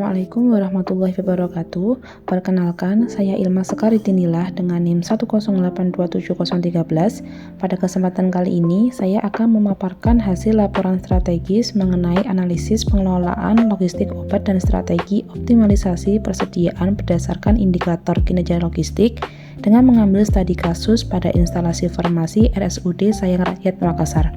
Assalamualaikum warahmatullahi wabarakatuh. Perkenalkan, saya Ilma Sekaritinillah dengan NIM 108270013. Pada kesempatan kali ini, saya akan memaparkan hasil laporan strategis mengenai analisis pengelolaan logistik obat dan strategi optimalisasi persediaan berdasarkan indikator kinerja logistik dengan mengambil studi kasus pada instalasi farmasi RSUD Sayang Rakyat Makassar.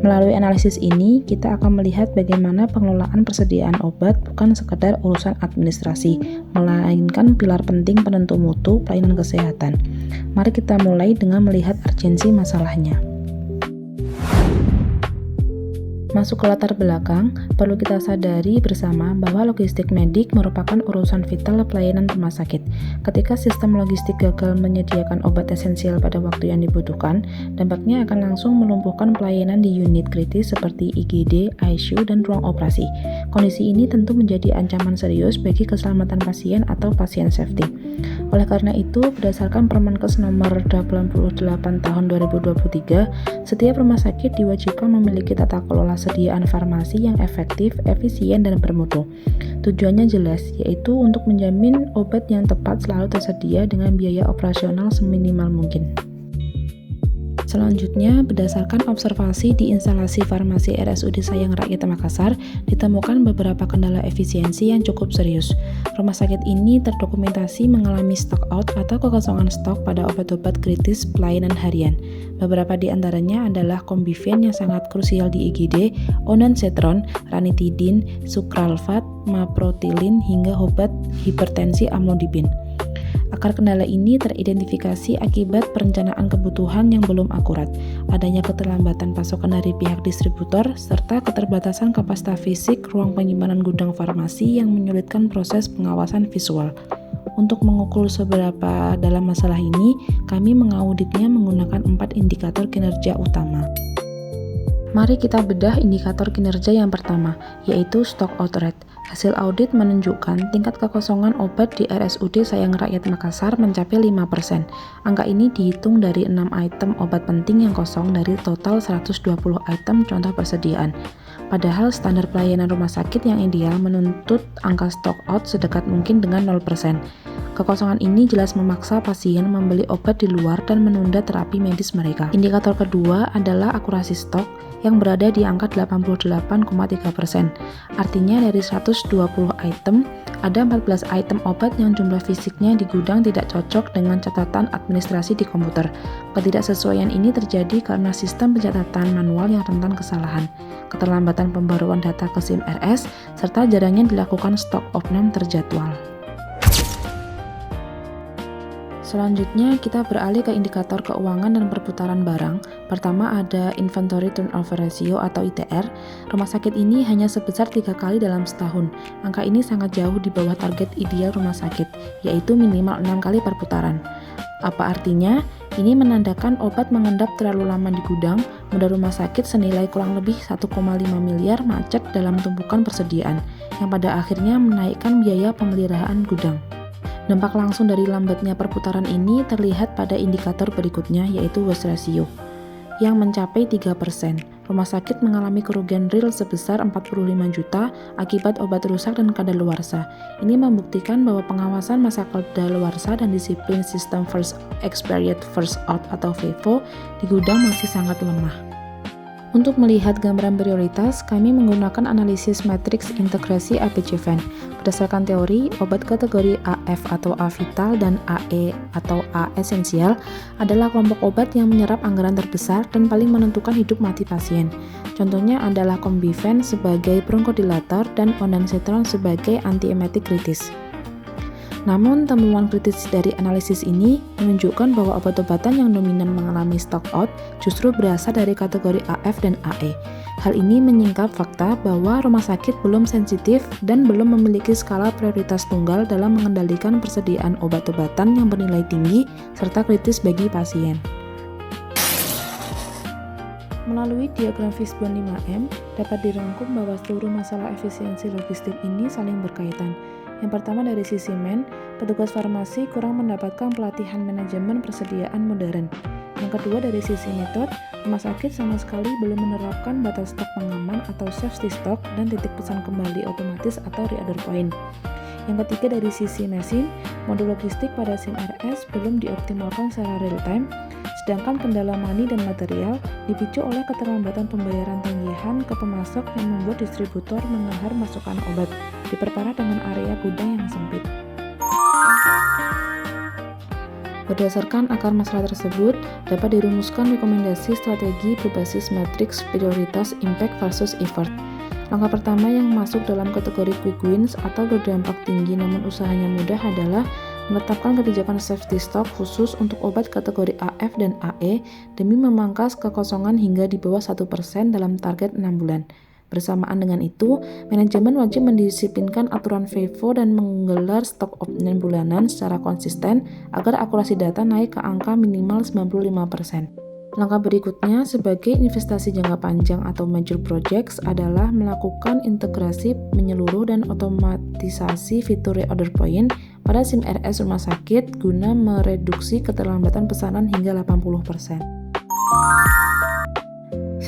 Melalui analisis ini, kita akan melihat bagaimana pengelolaan persediaan obat bukan sekedar urusan administrasi, melainkan pilar penting penentu mutu pelayanan kesehatan. Mari kita mulai dengan melihat urgensi masalahnya. Masuk ke latar belakang, perlu kita sadari bersama bahwa logistik medik merupakan urusan vital pelayanan rumah sakit. Ketika sistem logistik gagal menyediakan obat esensial pada waktu yang dibutuhkan, dampaknya akan langsung melumpuhkan pelayanan di unit kritis seperti IGD, ICU, dan ruang operasi. Kondisi ini tentu menjadi ancaman serius bagi keselamatan pasien atau pasien safety. Oleh karena itu, berdasarkan Permenkes nomor 88 tahun 2023, setiap rumah sakit diwajibkan memiliki tata kelola sediaan farmasi yang efektif, efisien, dan bermutu. Tujuannya jelas, yaitu untuk menjamin obat yang tepat selalu tersedia dengan biaya operasional seminimal mungkin. Selanjutnya, berdasarkan observasi di instalasi farmasi RSUD Sayang Rakyat Makassar, ditemukan beberapa kendala efisiensi yang cukup serius. Rumah sakit ini terdokumentasi mengalami stock out atau kekosongan stok pada obat-obat kritis pelayanan harian. Beberapa di antaranya adalah Combifen yang sangat krusial di IGD, ondansetron, ranitidin, sukralfat, maprotilin, hingga obat hipertensi amlodipin. Akar kendala ini teridentifikasi akibat perencanaan kebutuhan yang belum akurat, adanya keterlambatan pasokan dari pihak distributor, serta keterbatasan kapasitas fisik ruang penyimpanan gudang farmasi yang menyulitkan proses pengawasan visual. Untuk mengukur seberapa dalam masalah ini, kami mengauditnya menggunakan 4 indikator kinerja utama. Mari kita bedah indikator kinerja yang pertama, yaitu stock out rate. Hasil audit menunjukkan tingkat kekosongan obat di RSUD Sayang Rakyat Makassar mencapai 5%. Angka ini dihitung dari 6 item obat penting yang kosong dari total 120 item contoh persediaan. Padahal standar pelayanan rumah sakit yang ideal menuntut angka stock out sedekat mungkin dengan 0%. Kekosongan ini jelas memaksa pasien membeli obat di luar dan menunda terapi medis mereka. Indikator kedua adalah akurasi stok yang berada di angka 88,3%. Artinya dari 120 item, ada 14 item obat yang jumlah fisiknya di gudang tidak cocok dengan catatan administrasi di komputer. Ketidaksesuaian ini terjadi karena sistem pencatatan manual yang rentan kesalahan, keterlambatan pembaruan data ke SIM RS, serta jarangnya dilakukan stok opname terjadwal. Selanjutnya, kita beralih ke indikator keuangan dan perputaran barang. Pertama ada Inventory Turnover Ratio atau ITR. Rumah sakit ini hanya sebesar 3 kali dalam setahun. Angka ini sangat jauh di bawah target ideal rumah sakit, yaitu minimal 6 kali perputaran. Apa artinya? Ini menandakan obat mengendap terlalu lama di gudang, modal rumah sakit senilai kurang lebih 1,5 miliar macet dalam tumpukan persediaan, yang pada akhirnya menaikkan biaya pemeliharaan gudang. Dampak langsung dari lambatnya perputaran ini terlihat pada indikator berikutnya, yaitu waste ratio, yang mencapai 3%. Rumah sakit mengalami kerugian real sebesar 45 juta akibat obat rusak dan kadaluarsa. Ini membuktikan bahwa pengawasan masa kadaluarsa dan disiplin sistem first expired first out atau FIFO di gudang masih sangat lemah. Untuk melihat gambaran prioritas, kami menggunakan analisis matriks integrasi APCVEN. Berdasarkan teori, obat kategori AF atau A vital dan AE atau A esensial adalah kelompok obat yang menyerap anggaran terbesar dan paling menentukan hidup mati pasien. Contohnya adalah Combifen sebagai bronkodilator dan ondansetron sebagai antiemetik kritis. Namun, temuan kritis dari analisis ini menunjukkan bahwa obat-obatan yang dominan mengalami stock out justru berasal dari kategori AF dan AE. Hal ini menyingkap fakta bahwa rumah sakit belum sensitif dan belum memiliki skala prioritas tunggal dalam mengendalikan persediaan obat-obatan yang bernilai tinggi serta kritis bagi pasien. Melalui diagram Fishbone 5M, dapat dirangkum bahwa seluruh masalah efisiensi logistik ini saling berkaitan. Yang pertama dari sisi petugas farmasi kurang mendapatkan pelatihan manajemen persediaan modern. Yang Yang kedua, dari sisi metode, rumah sakit sama sekali belum menerapkan batas stok pengaman atau safety stock dan titik pesan kembali otomatis atau reorder point. Yang ketiga, dari sisi mesin, modul logistik pada SIM RS belum dioptimalkan secara real time, sedangkan kendala money dan material dipicu oleh keterlambatan pembayaran tagihan ke pemasok yang membuat distributor mengehar masukan obat, diperparah dengan area gudang yang sempit. Berdasarkan akar masalah tersebut, dapat dirumuskan rekomendasi strategi berbasis matriks prioritas impact versus effort. Langkah pertama yang masuk dalam kategori quick wins atau berdampak tinggi namun usahanya mudah adalah menetapkan kebijakan safety stock khusus untuk obat kategori AF dan AE demi memangkas kekosongan hingga di bawah 1% dalam target 6 bulan. Bersamaan dengan itu, manajemen wajib mendisiplinkan aturan FIFO dan menggelar stok opname bulanan secara konsisten agar akurasi data naik ke angka minimal 95%. Langkah berikutnya sebagai investasi jangka panjang atau major projects adalah melakukan integrasi menyeluruh dan otomatisasi fitur reorder point pada SIM RS rumah sakit guna mereduksi keterlambatan pesanan hingga 80%.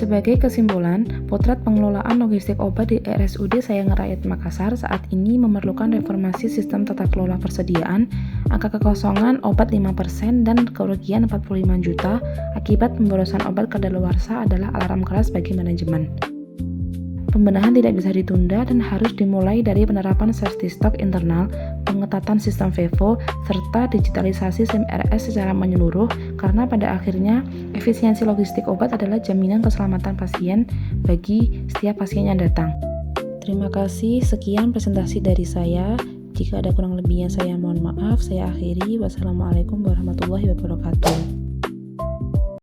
Sebagai kesimpulan, potret pengelolaan logistik obat di RSUD Sayang Rakyat Makassar saat ini memerlukan reformasi sistem tata kelola persediaan, angka kekosongan obat 5% dan kerugian 45 juta akibat pemborosan obat kadaluarsa adalah alarm keras bagi manajemen. Pembenahan tidak bisa ditunda dan harus dimulai dari penerapan safety stock internal, pengetatan sistem FIFO, serta digitalisasi SIM RS secara menyeluruh karena pada akhirnya efisiensi logistik obat adalah jaminan keselamatan pasien bagi setiap pasien yang datang. Terima kasih, sekian presentasi dari saya. Jika ada kurang lebihnya saya mohon maaf, saya akhiri. Wassalamualaikum warahmatullahi wabarakatuh.